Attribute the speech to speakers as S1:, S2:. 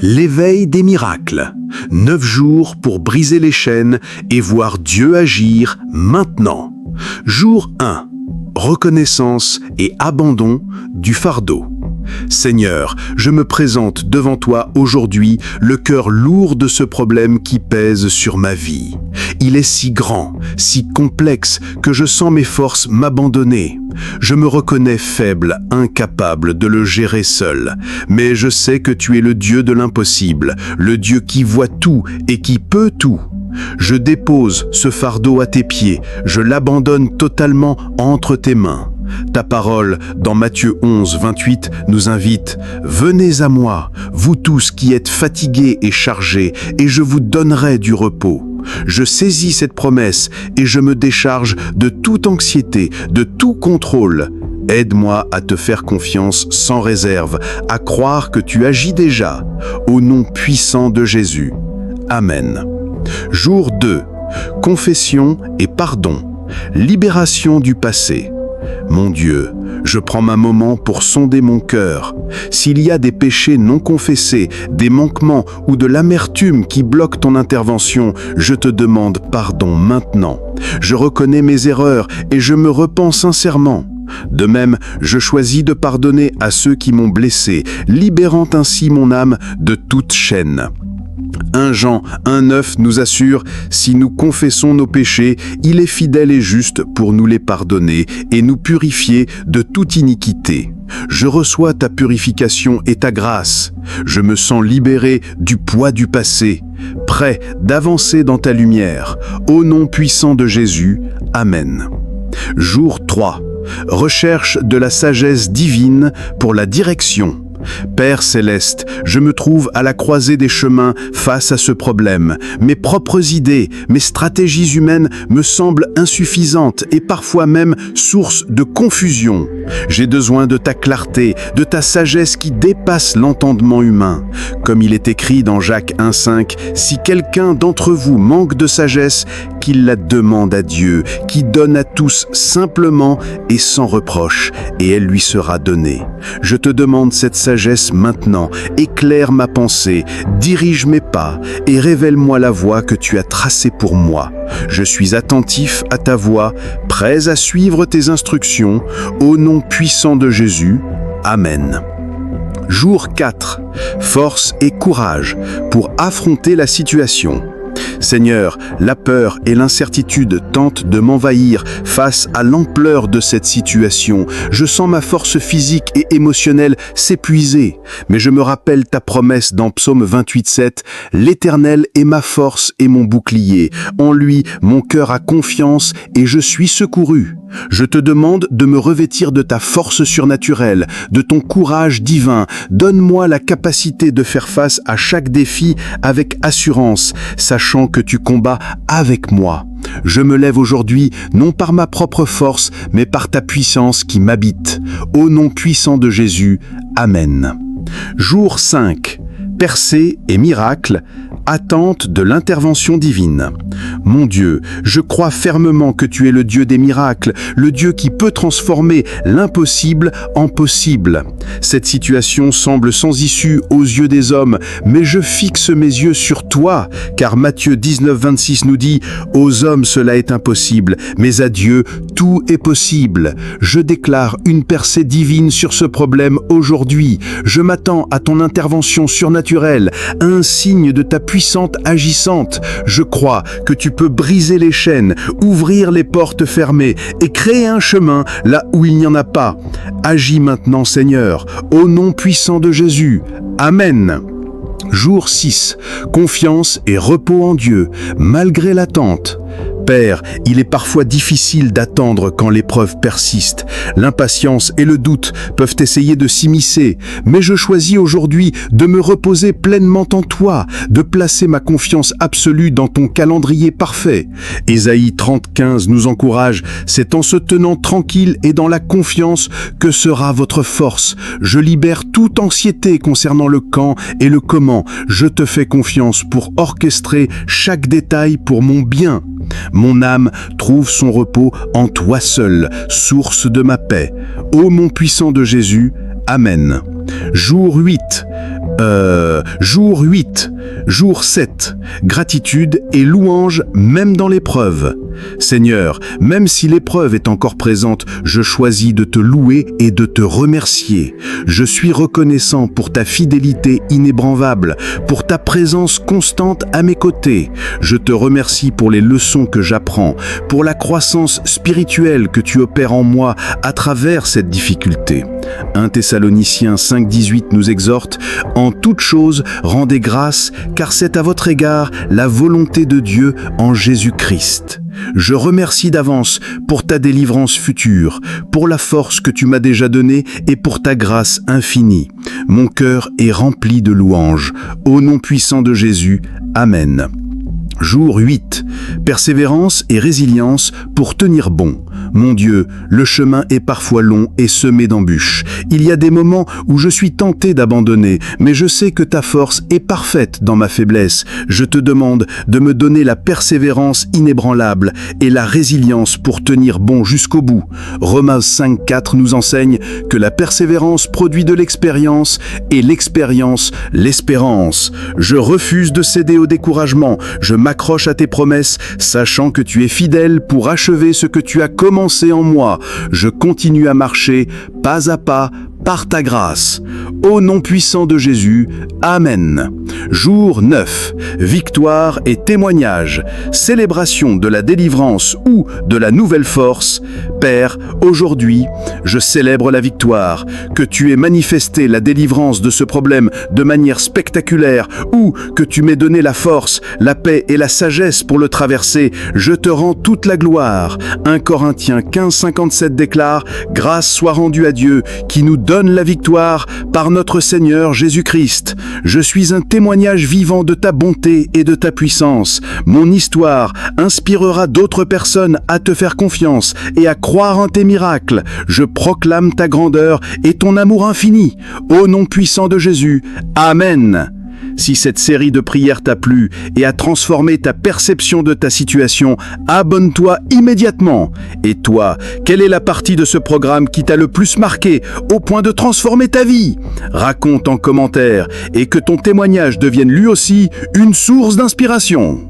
S1: L'éveil des miracles. 9 jours pour briser les chaînes et voir Dieu agir maintenant. Jour 1. Reconnaissance et abandon du fardeau. Seigneur, je me présente devant toi aujourd'hui, le cœur lourd de ce problème qui pèse sur ma vie. Il est si grand, si complexe que je sens mes forces m'abandonner. Je me reconnais faible, incapable de le gérer seul. Mais je sais que tu es le Dieu de l'impossible, le Dieu qui voit tout et qui peut tout. Je dépose ce fardeau à tes pieds, je l'abandonne totalement entre tes mains. Ta parole, dans Matthieu 11, 28, nous invite « Venez à moi, vous tous qui êtes fatigués et chargés, et je vous donnerai du repos. » Je saisis cette promesse et je me décharge de toute anxiété, de tout contrôle. Aide-moi à te faire confiance sans réserve, à croire que tu agis déjà, au nom puissant de Jésus. Amen. Jour 2. Confession et pardon. Libération du passé. Mon Dieu, je prends un moment pour sonder mon cœur. S'il y a des péchés non confessés, des manquements ou de l'amertume qui bloquent ton intervention, je te demande pardon maintenant. Je reconnais mes erreurs et je me repens sincèrement. De même, je choisis de pardonner à ceux qui m'ont blessé, libérant ainsi mon âme de toute chaîne. 1 Jean 1,9 nous assure « Si nous confessons nos péchés, il est fidèle et juste pour nous les pardonner et nous purifier de toute iniquité. » Je reçois ta purification et ta grâce. Je me sens libéré du poids du passé, prêt d'avancer dans ta lumière. Au nom puissant de Jésus, Amen. Jour 3. Recherche de la sagesse divine pour la direction. Père céleste, je me trouve à la croisée des chemins face à ce problème. Mes propres idées, mes stratégies humaines me semblent insuffisantes et parfois même source de confusion. J'ai besoin de ta clarté, de ta sagesse qui dépasse l'entendement humain. Comme il est écrit dans Jacques 1,5, si quelqu'un d'entre vous manque de sagesse, qu'il la demande à Dieu, qui donne à tous simplement et sans reproche, et elle lui sera donnée. Je te demande cette sagesse maintenant, éclaire ma pensée, dirige mes pas et révèle-moi la voie que tu as tracée pour moi. Je suis attentif à ta voix, prêt à suivre tes instructions, au nom puissant de Jésus. Amen. Jour 4. Force et courage pour affronter la situation. Seigneur, la peur et l'incertitude tentent de m'envahir face à l'ampleur de cette situation. Je sens ma force physique et émotionnelle s'épuiser. Mais je me rappelle ta promesse dans Psaume 28,7 « L'Éternel est ma force et mon bouclier. En lui, mon cœur a confiance et je suis secouru. » Je te demande de me revêtir de ta force surnaturelle, de ton courage divin. Donne-moi la capacité de faire face à chaque défi avec assurance, sachant que tu combats avec moi. Je me lève aujourd'hui, non par ma propre force, mais par ta puissance qui m'habite. Au nom puissant de Jésus, Amen. Jour 5. Percée et miracle, attente de l'intervention divine. Mon Dieu, je crois fermement que tu es le Dieu des miracles, le Dieu qui peut transformer l'impossible en possible. Cette situation semble sans issue aux yeux des hommes, mais je fixe mes yeux sur toi, car Matthieu 19, 26 nous dit « Aux hommes cela est impossible, mais à Dieu tout est possible. » Je déclare une percée divine sur ce problème aujourd'hui. Je m'attends à ton intervention surnaturelle, un signe de ta puissante agissante. Je crois que tu peux briser les chaînes, ouvrir les portes fermées et créer un chemin là où il n'y en a pas. Agis maintenant, Seigneur, au nom puissant de Jésus. Amen. Jour 6. Confiance et repos en Dieu, malgré l'attente. Père, il est parfois difficile d'attendre quand l'épreuve persiste. L'impatience et le doute peuvent essayer de s'immiscer, mais je choisis aujourd'hui de me reposer pleinement en toi, de placer ma confiance absolue dans ton calendrier parfait. Ésaïe 30,15 nous encourage, c'est en se tenant tranquille et dans la confiance que sera votre force. Je libère toute anxiété concernant le quand et le comment. Je te fais confiance pour orchestrer chaque détail pour mon bien. Mon âme trouve son repos en toi seul, source de ma paix. Ô mon puissant de Jésus, Amen. Jour 8. Jour 8, jour 7, gratitude et louange même dans l'épreuve. Seigneur, même si l'épreuve est encore présente, je choisis de te louer et de te remercier. Je suis reconnaissant pour ta fidélité inébranlable, pour ta présence constante à mes côtés. Je te remercie pour les leçons que j'apprends, pour la croissance spirituelle que tu opères en moi à travers cette difficulté. 1 Thessaloniciens 5,18 nous exhorte « En toute chose, rendez grâce, car c'est à votre égard la volonté de Dieu en Jésus-Christ. » Je remercie d'avance pour ta délivrance future, pour la force que tu m'as déjà donnée et pour ta grâce infinie. Mon cœur est rempli de louanges. Au nom puissant de Jésus, Amen. Jour 8. Persévérance et résilience pour tenir bon. Mon Dieu, le chemin est parfois long et semé d'embûches. Il y a des moments où je suis tenté d'abandonner, mais je sais que ta force est parfaite dans ma faiblesse. Je te demande de me donner la persévérance inébranlable et la résilience pour tenir bon jusqu'au bout. Romains 5,4 nous enseigne que la persévérance produit de l'expérience et l'expérience, l'espérance. Je refuse de céder au découragement. Je m'accroche à tes promesses, sachant que tu es fidèle pour achever ce que tu as commencé en moi. Je continue à marcher, pas à pas, par ta grâce. Au nom puissant de Jésus, Amen. Jour 9. Victoire et témoignage. Célébration de la délivrance ou de la nouvelle force. Père, aujourd'hui, je célèbre la victoire, que tu aies manifesté la délivrance de ce problème de manière spectaculaire ou que tu m'aies donné la force, la paix et la sagesse pour le traverser. Je te rends toute la gloire. 1 Corinthiens 15,57 déclare « Grâce soit rendue à Dieu qui nous donne la victoire par notre Seigneur Jésus-Christ. Je suis un témoignage vivant de ta bonté et de ta puissance. Mon histoire inspirera d'autres personnes à te faire confiance et à croire en tes miracles. Je proclame ta grandeur et ton amour infini. Au nom puissant de Jésus. Amen. Si cette série de prières t'a plu et a transformé ta perception de ta situation, abonne-toi immédiatement. Et toi, quelle est la partie de ce programme qui t'a le plus marqué au point de transformer ta vie? Raconte en commentaire et que ton témoignage devienne lui aussi une source d'inspiration.